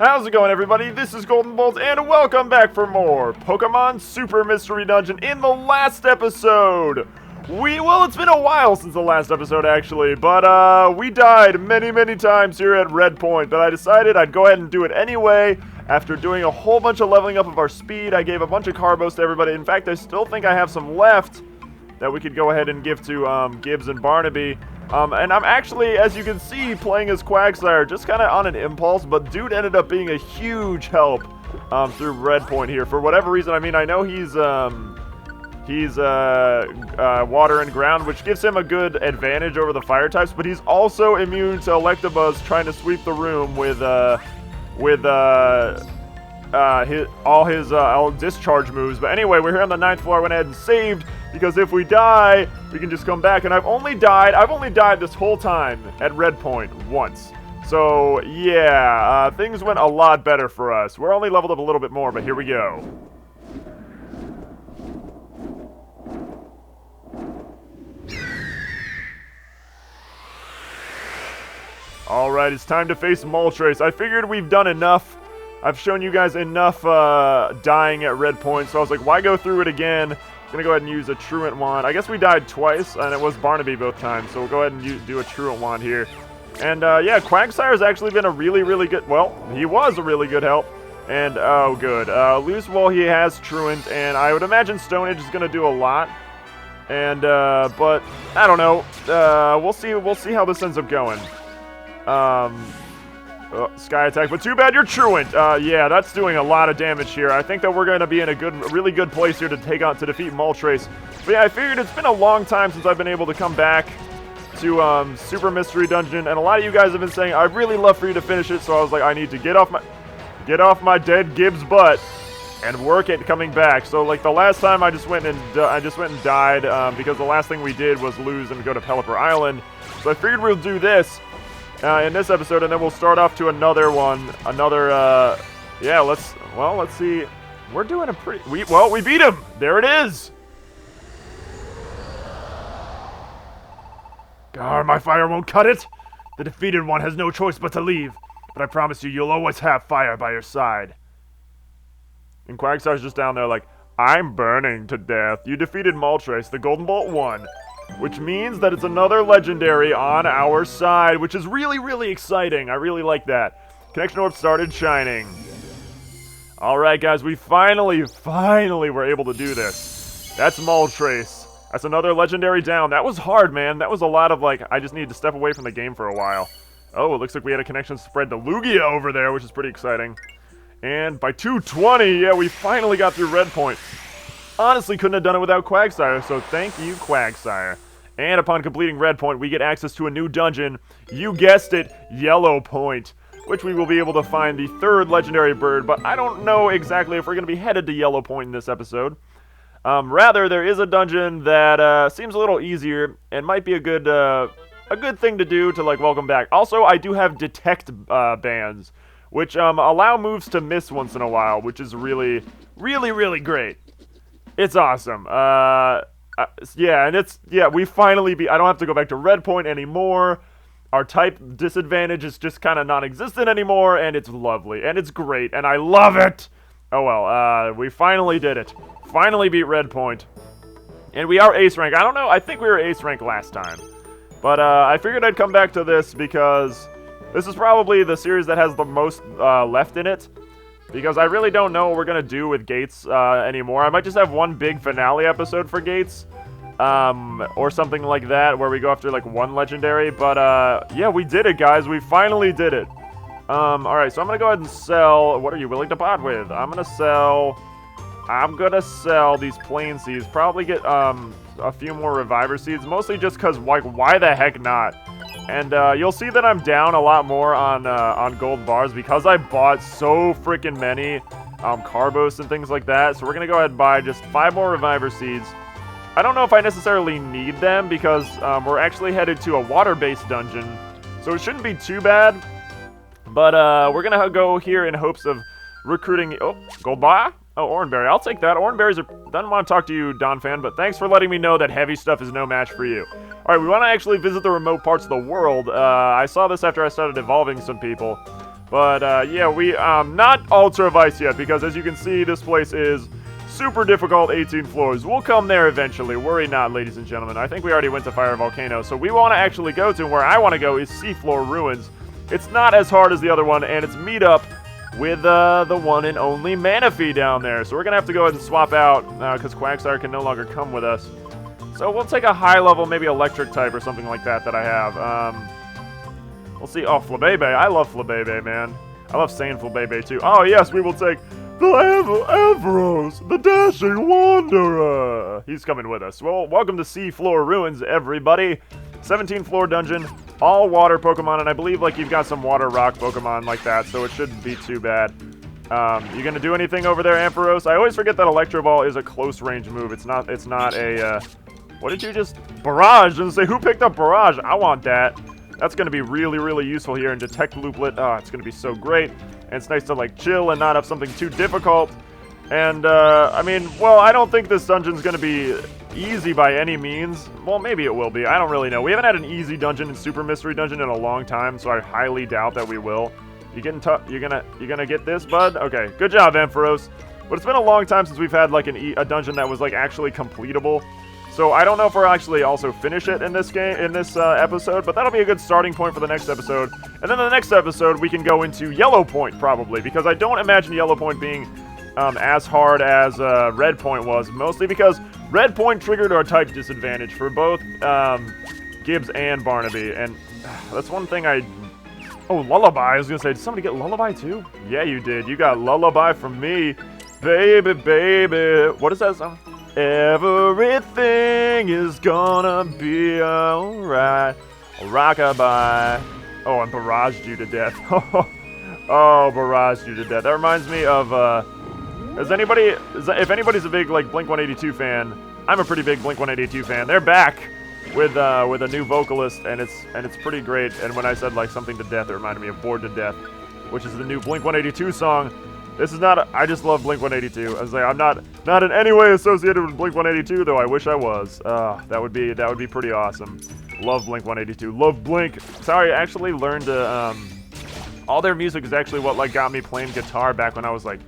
How's it going, everybody? This is GoldenboltLP, and welcome back for more Pokemon Super Mystery Dungeon. In the last episode, well, it's been a while since the last episode, actually, but, we died many times here at Red Point, but I decided I'd go ahead and do it anyway. After doing a whole bunch of leveling up of our speed, I gave a bunch of Carbos to everybody. In fact, I still think I have some left that we could go ahead and give to, Gibbs and Barnaby. And I'm actually, as you can see, playing as Quagsire, just kind of on an impulse, but dude ended up being a huge help, through Red Point here. For whatever reason, I mean, I know he's water and ground, which gives him a good advantage over the fire types, but he's also immune to Electabuzz trying to sweep the room with all his discharge moves. But anyway, we're here on the 9th floor. I went ahead and saved, because if we die, we can just come back. And I've only died this whole time at Red Point once. So yeah, things went a lot better for us. We're only leveled up a little bit more, but here we go. Alright, it's time to face Moltres. I figured we've done enough. I've shown you guys enough dying at Red Point, so I was like, why go through it again? I'm gonna go ahead and use a Truant Wand. I guess we died twice, and it was Barnaby both times, so we'll go ahead and do a Truant Wand here. And yeah, Quagsire's actually been a really good, well, he was a really good help. And, oh good, Loose Wool, he has Truant, and I would imagine Stone Edge is gonna do a lot. And, but, I don't know, we'll see how this ends up going. Sky Attack, but too bad you're Truant. Yeah, that's doing a lot of damage here. I think that we're going to be in a really good place here to defeat Moltres. But yeah, I figured it's been a long time since I've been able to come back to Super Mystery Dungeon, and a lot of you guys have been saying I'd really love for you to finish it. So I was like, I need to get off my dead Gibbs butt and work at coming back. So like the last time I just went and died because the last thing we did was lose and go to Pelipper Island. So I figured we'll do this in this episode, and then we'll start off to another one. Yeah, let's see. We're doing a pretty, we beat him. There it is. Gar, my fire won't cut it. The defeated one has no choice but to leave. But I promise you'll always have fire by your side. And Quagsire's just down there like, I'm burning to death. You defeated Moltres. The Goldenbolt won. Which means that it's another legendary on our side, which is really exciting. I really like that. Connection Orb started shining. Alright, guys, we finally were able to do this. That's Moltres. That's another legendary down. That was hard, man. That was a lot of, like, I just needed to step away from the game for a while. Oh, it looks like we had a connection spread to Lugia over there, which is pretty exciting. And by 220, yeah, we finally got through Red Point. Honestly, couldn't have done it without Quagsire, so thank you, Quagsire. And upon completing Red Point, we get access to a new dungeon. You guessed it, Yellow Point, which we will be able to find the 3rd legendary bird, but I don't know exactly if we're going to be headed to Yellow Point in this episode. Rather, there is a dungeon that seems a little easier and might be a good thing to do to, like, welcome back. Also, I do have Detect bands, which allow moves to miss once in a while, which is really great. It's awesome. Yeah, and we finally I don't have to go back to Red Point anymore. Our type disadvantage is just kind of non-existent anymore, and it's lovely, and it's great, and I love it! Oh well, we finally did it. Finally beat Red Point. And we are Ace Rank. I don't know, I think we were Ace Rank last time. But, I figured I'd come back to this because this is probably the series that has the most left in it. Because I really don't know what we're going to do with Gates anymore. I might just have one big finale episode for Gates. Or something like that, where we go after, like, one legendary. But, yeah, we did it, guys. We finally did it. Alright, so I'm going to go ahead and sell... What are you willing to part with? I'm going to sell these Plain Seeds. Probably get, a few more Reviver Seeds. Mostly just because, like, why the heck not? And you'll see that I'm down a lot more on gold bars because I bought so freaking many Carbos and things like that. So we're going to go ahead and buy just 5 more Reviver Seeds. I don't know if I necessarily need them because we're actually headed to a water-based dungeon. So it shouldn't be too bad. But we're going to go here in hopes of recruiting... Oh, gold bar? Oh, Oranberry. I'll take that. Oranberries are... Doesn't want to talk to you, Don Fan, but thanks for letting me know that heavy stuff is no match for you. Alright, we want to actually visit the remote parts of the world. I saw this after I started evolving some people. But, yeah, we, not Ultra Vice yet, because as you can see, this place is super difficult, 18 floors. We'll come there eventually. Worry not, ladies and gentlemen. I think we already went to Fire Volcano, so we want to actually go to, where I want to go is Seafloor Ruins. It's not as hard as the other one, and it's meet up with the one and only Manaphy down there. So we're going to have to go ahead and swap out, because Quagsire can no longer come with us. So we'll take a high level, maybe electric type or something like that I have. We'll see. Oh, Flabebe. I love Flabebe, man. I love saying Flabebe, too. Oh, yes, we will take the Ampharos, the Dashing Wanderer. He's coming with us. Well, welcome to Seafloor Ruins, everybody. 17 floor dungeon, all water Pokemon, and I believe, like, you've got some water rock Pokemon like that, so it shouldn't be too bad. You gonna do anything over there, Ampharos? I always forget that Electro Ball is a close range move. It's not a, what did you just... Barrage! And say, who picked up Barrage? I want that. That's going to be really, really useful here. And Detect Looplet, it's going to be so great. And it's nice to, like, chill and not have something too difficult. And, I mean, well, I don't think this dungeon's going to be easy by any means. Well, maybe it will be. I don't really know. We haven't had an easy dungeon in Super Mystery Dungeon in a long time, so I highly doubt that we will. You getting tough? You're gonna get this, bud? Okay, good job, Ampharos. But it's been a long time since we've had, like, a dungeon that was, like, actually completable. So I don't know if we'll actually also finish it in this game, in this episode, but that'll be a good starting point for the next episode. And then in the next episode, we can go into Yellow Point, probably, because I don't imagine Yellow Point being as hard as Red Point was, mostly because Red Point triggered our type disadvantage for both Gibbs and Barnaby, and that's one thing I... Oh, Lullaby, I was gonna say, did somebody get Lullaby too? Yeah, you did. You got Lullaby from me. Baby, baby. What is that song? Everything is gonna be alright. Rockabye. Oh, and barraged you to death. Oh, barraged you to death. That reminds me of, if anybody's a big, like, Blink-182 fan, I'm a pretty big Blink-182 fan. They're back with a new vocalist, and it's pretty great. And when I said, like, something to death, it reminded me of Bored to Death, which is the new Blink-182 song. This is not I just love Blink-182. I was like, I'm not in any way associated with Blink-182, though I wish I was. That would be pretty awesome. Love Blink-182. Love Blink. Sorry, I actually learned to, all their music is actually what, like, got me playing guitar back when I was, like,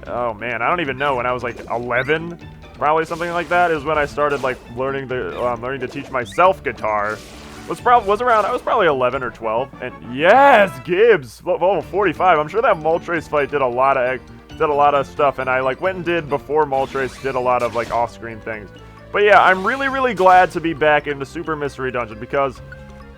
oh, man, I don't even know, when I was, like, 11, probably something like that, is when I started, like, learning to teach myself guitar. I was probably 11 or 12, and yes, Gibbs, level 45. I'm sure that Moltres fight did a lot of stuff, and I, like, went and did before Moltres did a lot of, like, off-screen things. But yeah, I'm really, really glad to be back in the Super Mystery Dungeon, because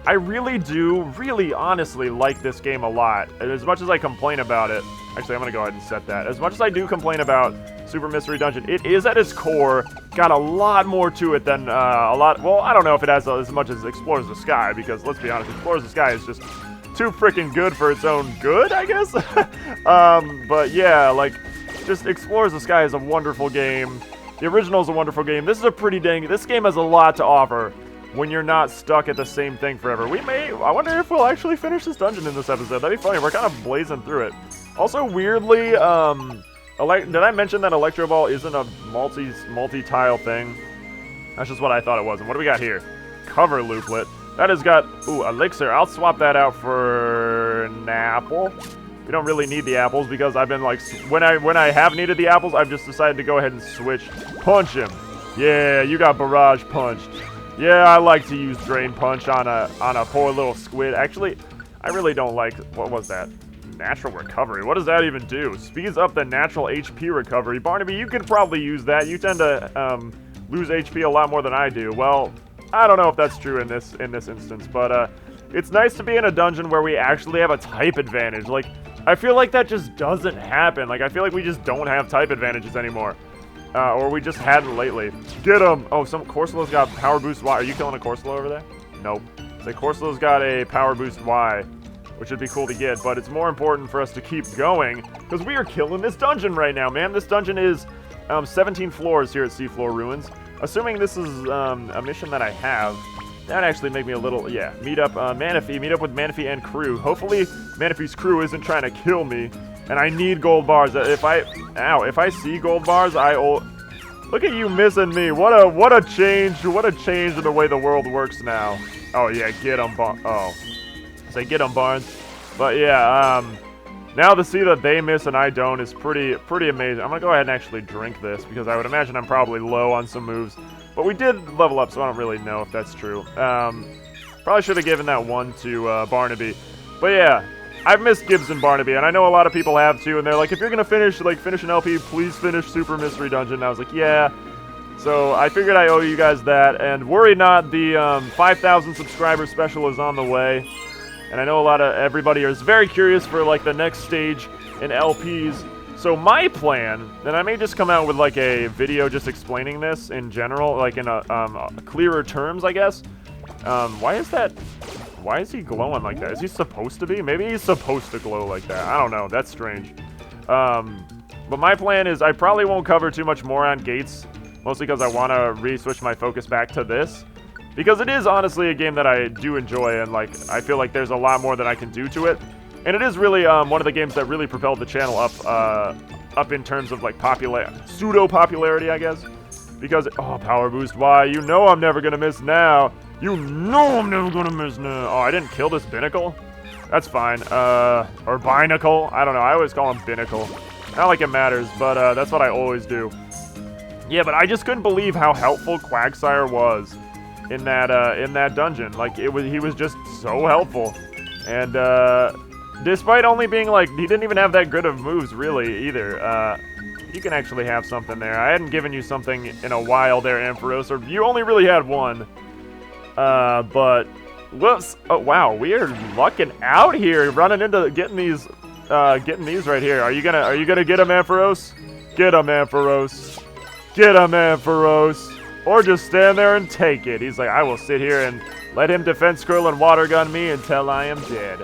I really do, really honestly like this game a lot. And as much as I complain about it, actually, I'm gonna go ahead and set that. As much as I do complain about Super Mystery Dungeon, it is at its core got a lot more to it than well, I don't know if it has as much as Explores the Sky, because let's be honest, Explores the Sky is just too freaking good for its own good, I guess. But yeah, like, just Explores the Sky is a wonderful game. The original is a wonderful game. This game has a lot to offer when you're not stuck at the same thing forever. I wonder if we'll actually finish this dungeon in this episode. That'd be funny. We're kind of blazing through it. Also, weirdly, did I mention that Electro Ball isn't a multi-tile thing? That's just what I thought it was. And what do we got here? Cover Looplet. That has got, ooh, Elixir. I'll swap that out for an apple. We don't really need the apples because I've been, like, when I have needed the apples, I've just decided to go ahead and switch. Punch him. Yeah, you got Barrage punched. Yeah, I like to use Drain Punch on a poor little squid. Actually, I really don't like, what was that? Natural recovery. What does that even do? Speeds up the natural HP recovery. Barnaby, you could probably use that. You tend to lose HP a lot more than I do. Well, I don't know if that's true in this instance, but it's nice to be in a dungeon where we actually have a type advantage. Like, I feel like that just doesn't happen. Like, I feel like we just don't have type advantages anymore. Or we just hadn't lately. Get him! Oh, Corsolo's got Power Boost Y. Are you killing a Corsolo over there? Nope. Say Corsolo's got a Power Boost Y, which would be cool to get, but it's more important for us to keep going, because we are killing this dungeon right now, man. This dungeon is 17 floors here at Seafloor Ruins. Assuming this is a mission that I have, that'd actually make me a little, yeah, meet up Manaphy, meet up with Manaphy and crew. Hopefully Manaphy's crew isn't trying to kill me, and I need gold bars. If I see gold bars, look at you missing me. What a change in the way the world works now. Oh yeah, get him, say get him, Barnes. But yeah, now to see that they miss and I don't is pretty amazing. I'm gonna go ahead and actually drink this because I would imagine I'm probably low on some moves. But we did level up, so I don't really know if that's true. Probably should have given that one to Barnaby. But yeah, I've missed Gibbs and Barnaby, and I know a lot of people have too. And they're like, if you're gonna finish an LP, please finish Super Mystery Dungeon. And I was like, yeah. So I figured I owe you guys that. And worry not, the 5,000 subscriber special is on the way. And I know everybody is very curious for like the next stage in LPs. So my plan, and I may just come out with like a video just explaining this in general, like in a clearer terms, I guess. Why is he glowing like that? Is he supposed to be? Maybe he's supposed to glow like that. I don't know. That's strange. But my plan is I probably won't cover too much more on gates, mostly because I want to re-switch my focus back to this. Because it is honestly a game that I do enjoy, and like I feel like there's a lot more that I can do to it. And it is really one of the games that really propelled the channel up in terms of like pseudo-popularity, I guess. Because, oh, power boost, why? You know I'm never gonna miss now. You know I'm never gonna miss now. Oh, I didn't kill this binnacle? That's fine. Or binacle. I don't know. I always call him binnacle. Not like it matters, but that's what I always do. Yeah, but I just couldn't believe how helpful Quagsire was in that dungeon. Like, he was just so helpful. And, despite only being, like, he didn't even have that good of moves, really, either. You can actually have something there. I hadn't given you something in a while there, Ampharos, or you only really had one. But, whoops. Oh, wow, we are lucking out here, running into, getting these right here. Are you gonna get him, Ampharos? Get him, Ampharos. Get him, Ampharos. Or just stand there and take it. He's like, I will sit here and let him defense scroll and water gun me until I am dead.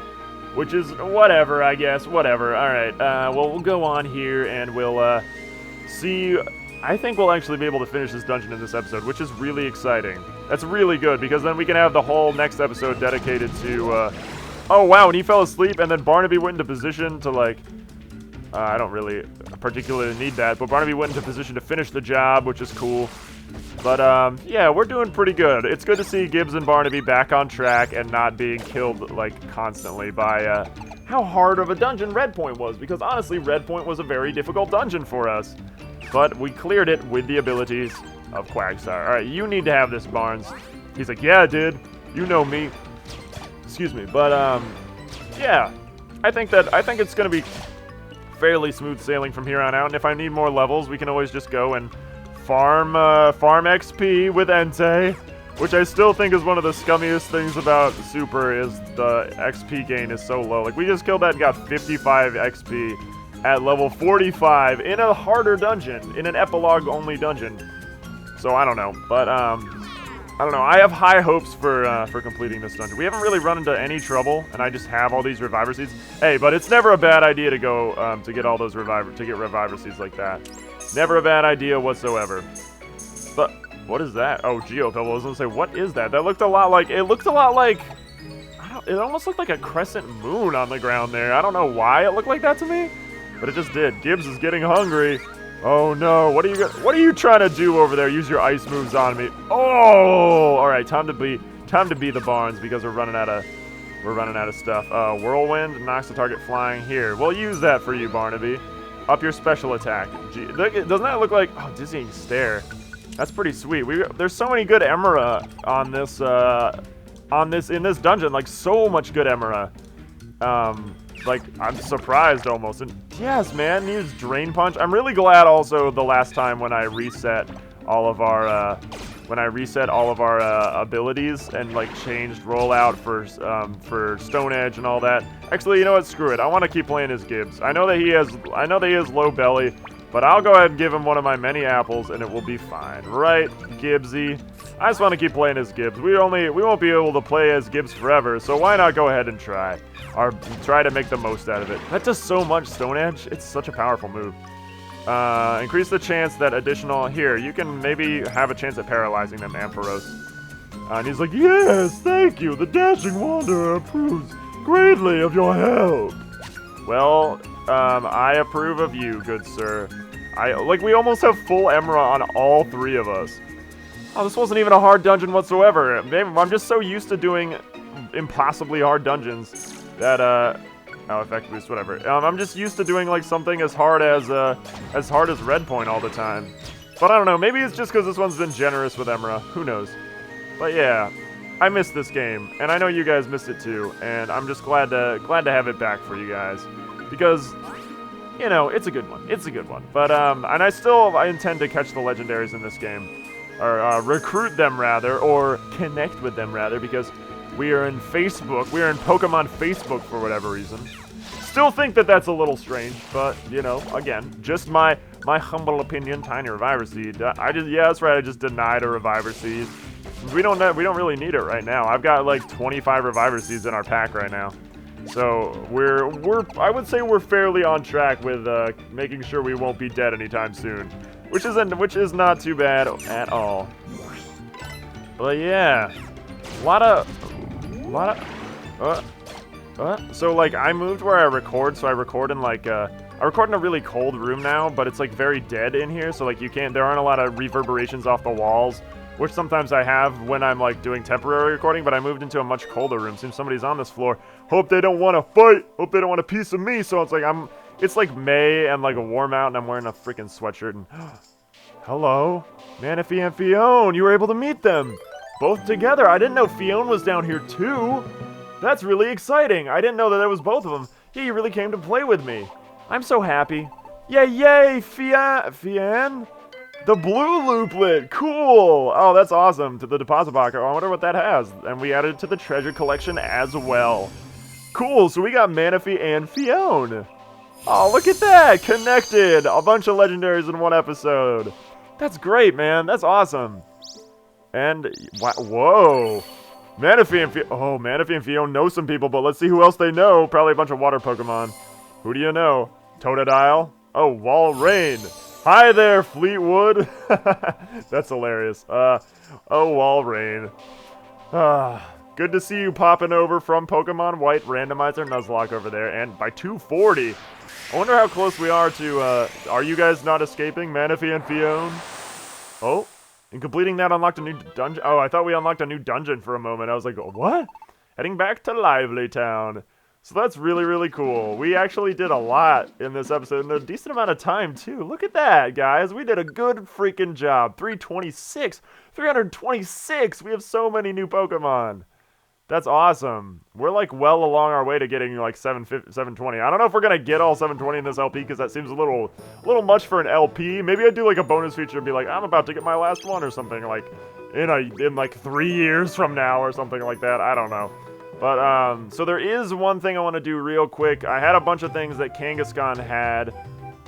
Which is whatever, I guess. Whatever. Alright, well, we'll go on here and we'll, see. I think we'll actually be able to finish this dungeon in this episode, which is really exciting. That's really good, because then we can have the whole next episode dedicated to, oh, wow, and he fell asleep, and then Barnaby went into position to, like, I don't really particularly need that, but Barnaby went into position to finish the job, which is cool. But, yeah, we're doing pretty good. It's good to see Gibbs and Barnaby back on track and not being killed, like, constantly by, how hard of a dungeon Red Point was, because honestly, Red Point was a very difficult dungeon for us. But we cleared it with the abilities of Quagsire. Alright, you need to have this, Barnes. He's like, yeah, dude. You know me. Excuse me. But, yeah. I think it's gonna be fairly smooth sailing from here on out. And if I need more levels, we can always just go and farm XP with Entei. Which I still think is one of the scummiest things about Super, is the XP gain is so low. Like, we just killed that and got 55 XP at level 45 in a harder dungeon, in an epilogue-only dungeon. So, I don't know. But, I don't know. I have high hopes for completing this dungeon. We haven't really run into any trouble, and I just have all these Reviver Seeds. Hey, but it's never a bad idea to go, to get all those Reviver Seeds like that. Never a bad idea whatsoever. But, what is that? Oh, Geopebble. I was gonna say, what is that? That looked a lot like, it almost looked like a crescent moon on the ground there. I don't know why it looked like that to me, but it just did. Gibbs is getting hungry. Oh no, what are you trying to do over there? Use your ice moves on me. Oh, all right, time to be the Barnes, because we're running out of stuff. Whirlwind knocks the target flying. Here, we'll use that for you, Barnaby. Up your special attack. Gee, doesn't that look like, oh, Dizzying Stare? That's pretty sweet. There's so many good Emera in this dungeon, like so much good Emera. Like, I'm surprised almost. And yes, man, use Drain Punch. I'm really glad also the last time when I reset all of our abilities and like changed rollout for Stone Edge and all that. Actually, you know what? Screw it. I want to keep playing as Gibbs. I know that he has low belly, but I'll go ahead and give him one of my many apples and it will be fine. Right, Gibbsy? I just want to keep playing as Gibbs. We won't be able to play as Gibbs forever, so why not go ahead and try? Or try to make the most out of it. That does so much, Stone Edge. It's such a powerful move. Increase the chance that additional... Here, you can maybe have a chance at paralyzing them, Ampharos. And he's like, yes, thank you. The Dashing Wanderer approves greatly of your help. Well, I approve of you, good sir. We almost have full Emera on all three of us. Oh, this wasn't even a hard dungeon whatsoever. I'm just so used to doing impossibly hard dungeons that, Oh, effect boost, whatever. I'm just used to doing like something as hard as red point all the time. But I don't know, maybe it's just because this one's been generous with Emra. Who knows? But yeah, I missed this game, and I know you guys missed it too, and I'm just glad to have it back for you guys. Because, you know, it's a good one. It's a good one. But, and I intend to catch the legendaries in this game. Or, recruit them rather, or connect with them rather, because we are in Facebook. We are in Pokemon Facebook for whatever reason. Still think that that's a little strange, but, you know, again, just my humble opinion, Tiny Reviver Seed. Yeah, that's right, I just denied a Reviver Seed. We don't really need it right now. I've got like 25 Reviver Seeds in our pack right now. So I would say we're fairly on track with making sure we won't be dead anytime soon. Which is not too bad at all. But yeah. So like I moved where I record, so I record in like I record in a really cold room now, but it's like very dead in here, so like there aren't a lot of reverberations off the walls, which sometimes I have when I'm like doing temporary recording, but I moved into a much colder room. Seems somebody's on this floor. Hope they don't want to fight. Hope they don't want a piece of me. So it's like May and like a warm out, and I'm wearing a freaking sweatshirt. And hello, Manaphy and Fiona. You were able to meet them both together. I didn't know Fiona was down here too. That's really exciting. I didn't know that it was both of them. Yeah, you really came to play with me. I'm so happy. Yay, Fiona. The blue looplet, cool! Oh, that's awesome, to the deposit box. I wonder what that has. And we added it to the treasure collection as well. Cool, so we got Manaphy and Fiona. Oh, look at that, connected! A bunch of legendaries in one episode. That's great, man, that's awesome. And, whoa! Manaphy and Fiona know some people, but let's see who else they know. Probably a bunch of water Pokemon. Who do you know? Totodile? Oh, Walrein. Hi there, Fleetwood. That's hilarious. Oh, Walrein. Good to see you popping over from Pokemon White Randomizer Nuzlocke over there, and by 240. I wonder how close we are to, are you guys not escaping, Manaphy and Fiona? Oh, and completing that unlocked a new dungeon. Oh, I thought we unlocked a new dungeon for a moment. I was like, what? Heading back to Lively Town. So that's really, really cool. We actually did a lot in this episode in a decent amount of time, too. Look at that, guys. We did a good freaking job. 326. 326. We have so many new Pokemon. That's awesome. We're, like, well along our way to getting, like, 720. I don't know if we're going to get all 720 in this LP, because that seems a little much for an LP. Maybe I'd do, like, a bonus feature and be like, I'm about to get my last one or something, like, in like, 3 years from now or something like that. I don't know. But, so there is one thing I want to do real quick. I had a bunch of things that Kangaskhan had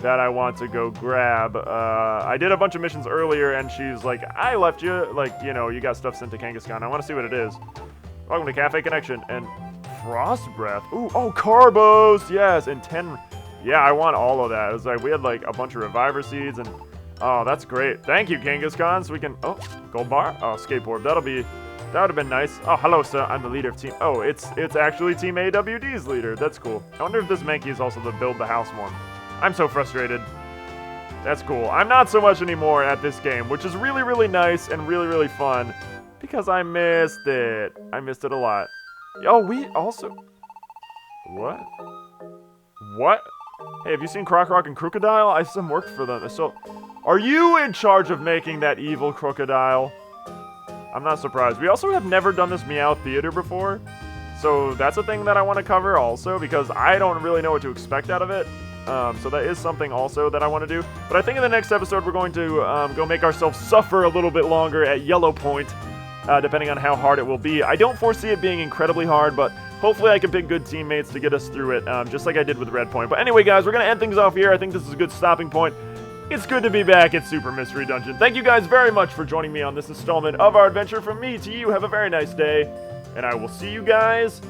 that I want to go grab. I did a bunch of missions earlier, and she's like, I left you, like, you know, you got stuff sent to Kangaskhan. I want to see what it is. Welcome to Cafe Connection. And Frost Breath. Ooh, oh, Carbos, yes, and 10. Yeah, I want all of that. It was like, we had, like, a bunch of Reviver Seeds, and, oh, that's great. Thank you, Kangaskhan, so we can, oh, Gold Bar? Oh, Skateboard. That would have been nice. Oh, hello, sir. I'm the leader of Team... Oh, it's actually Team AWD's leader. That's cool. I wonder if this Mankey is also the build the house one. I'm so frustrated. That's cool. I'm not so much anymore at this game, which is really, really nice and really, really fun because I missed it. I missed it a lot. Oh, we also... What? What? Hey, have you seen Croc and Crocodile? I some worked for them. So, are you in charge of making that evil crocodile? I'm not surprised. We also have never done this Meow Theater before, so that's a thing that I want to cover also, because I don't really know what to expect out of it. So that is something also that I want to do. But I think in the next episode we're going to go make ourselves suffer a little bit longer at Yellow Point, depending on how hard it will be. I don't foresee it being incredibly hard, but hopefully I can pick good teammates to get us through it, just like I did with Red Point. But anyway, guys, we're going to end things off here. I think this is a good stopping point. It's good to be back at Super Mystery Dungeon. Thank you guys very much for joining me on this installment of our adventure. From me to you, have a very nice day, and I will see you guys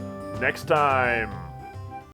next time.